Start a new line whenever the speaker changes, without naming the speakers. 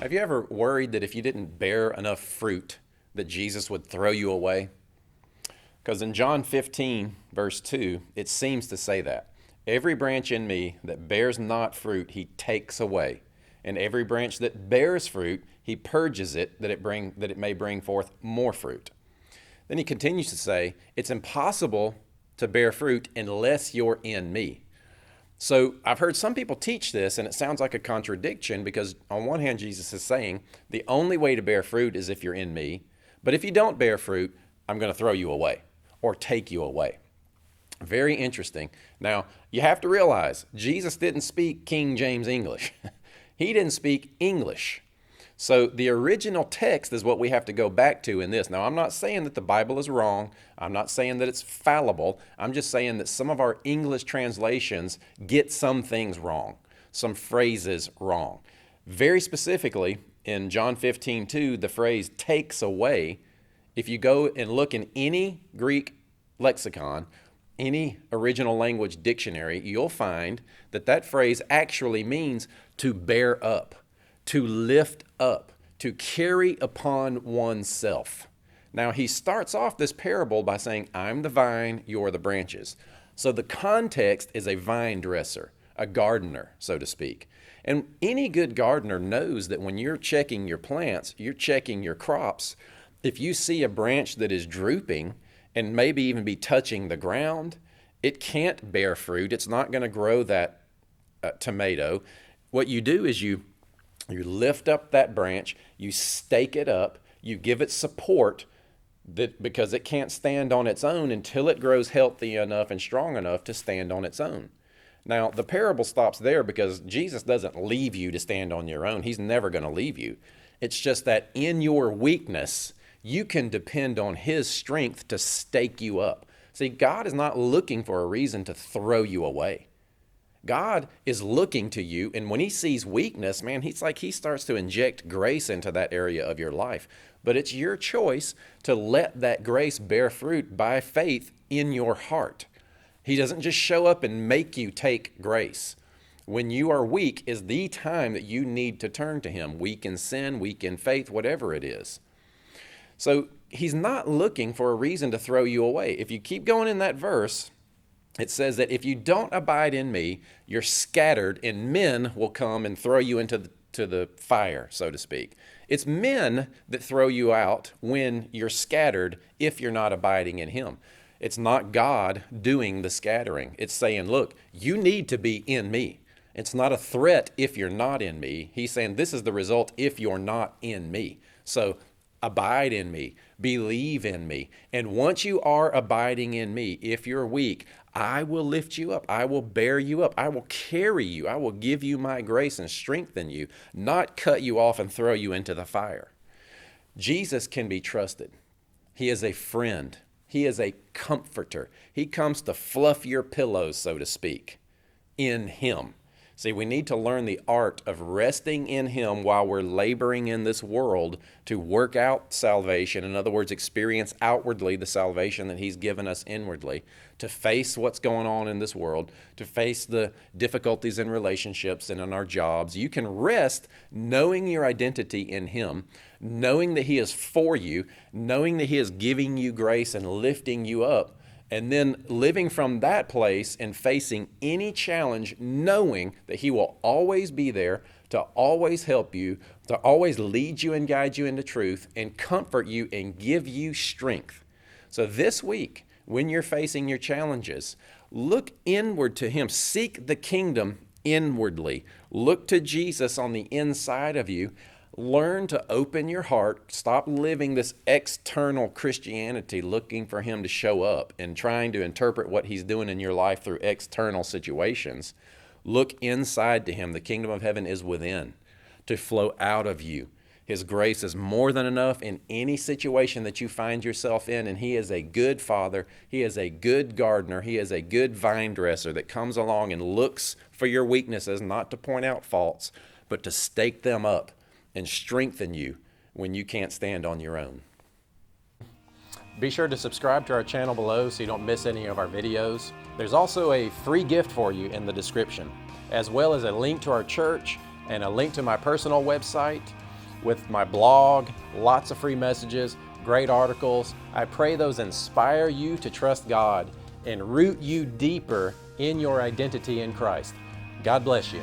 Have you ever worried that if you didn't bear enough fruit, that Jesus would throw you away? Because in John 15, verse 2, it seems to say that. Every branch in me that bears not fruit, he takes away. And every branch that bears fruit, he purges it, that it may bring forth more fruit. Then he continues to say, it's impossible to bear fruit unless you're in me. So I've heard some people teach this, and it sounds like a contradiction because on one hand, Jesus is saying the only way to bear fruit is if you're in me. But if you don't bear fruit, I'm going to throw you away or take you away. Very interesting. Now, you have to realize Jesus didn't speak King James English. He didn't speak English. So the original text is what we have to go back to in this. Now, I'm not saying that the Bible is wrong. I'm not saying that it's fallible. I'm just saying that some of our English translations get some things wrong, some phrases wrong. Very specifically, in John 15:2, the phrase takes away, if you go and look in any Greek lexicon, any original language dictionary, you'll find that that phrase actually means to bear up, to lift up, to carry upon oneself. Now, he starts off this parable by saying, I'm the vine, you're the branches. So the context is a vine dresser, a gardener, so to speak. And any good gardener knows that when you're checking your plants, you're checking your crops. If you see a branch that is drooping and maybe even be touching the ground, it can't bear fruit. It's not going to grow that tomato. What you do is you lift up that branch, you stake it up, you give it support because it can't stand on its own until it grows healthy enough and strong enough to stand on its own. Now, the parable stops there because Jesus doesn't leave you to stand on your own. He's never going to leave you. It's just that in your weakness, you can depend on his strength to stake you up. See, God is not looking for a reason to throw you away. God is looking to you, and when he sees weakness, man, he starts to inject grace into that area of your life. But it's your choice to let that grace bear fruit by faith in your heart. He doesn't just show up and make you take grace. When you are weak is the time that you need to turn to him, weak in sin, weak in faith, whatever it is. So he's not looking for a reason to throw you away. If you keep going in that verse, it says that if you don't abide in me, you're scattered and men will come and throw you into the fire, so to speak. It's men that throw you out when you're scattered if you're not abiding in him. It's not God doing the scattering. It's saying, look, you need to be in me. It's not a threat if you're not in me. He's saying this is the result if you're not in me. So abide in me, believe in me. And once you are abiding in me, if you're weak, I will lift you up. I will bear you up. I will carry you. I will give you my grace and strengthen you, not cut you off and throw you into the fire. Jesus can be trusted. He is a friend. He is a comforter. He comes to fluff your pillows, so to speak, in him. See, we need to learn the art of resting in him while we're laboring in this world to work out salvation. In other words, experience outwardly the salvation that he's given us inwardly, to face what's going on in this world, to face the difficulties in relationships and in our jobs. You can rest knowing your identity in him, knowing that he is for you, knowing that he is giving you grace and lifting you up, and then living from that place and facing any challenge, knowing that he will always be there to always help you, to always lead you and guide you into truth and comfort you and give you strength. So this week, when you're facing your challenges, look inward to him. Seek the kingdom inwardly. Look to Jesus on the inside of you. Learn to open your heart. Stop living this external Christianity, looking for him to show up and trying to interpret what he's doing in your life through external situations. Look inside to him. The kingdom of heaven is within, to flow out of you. His grace is more than enough in any situation that you find yourself in, and he is a good father. He is a good gardener. He is a good vine dresser that comes along and looks for your weaknesses, not to point out faults, but to stake them up and strengthen you when you can't stand on your own. Be sure to subscribe to our channel below so you don't miss any of our videos. There's also a free gift for you in the description, as well as a link to our church and a link to my personal website. with my blog, lots of free messages, great articles. I pray those inspire you to trust God and root you deeper in your identity in Christ. God bless you.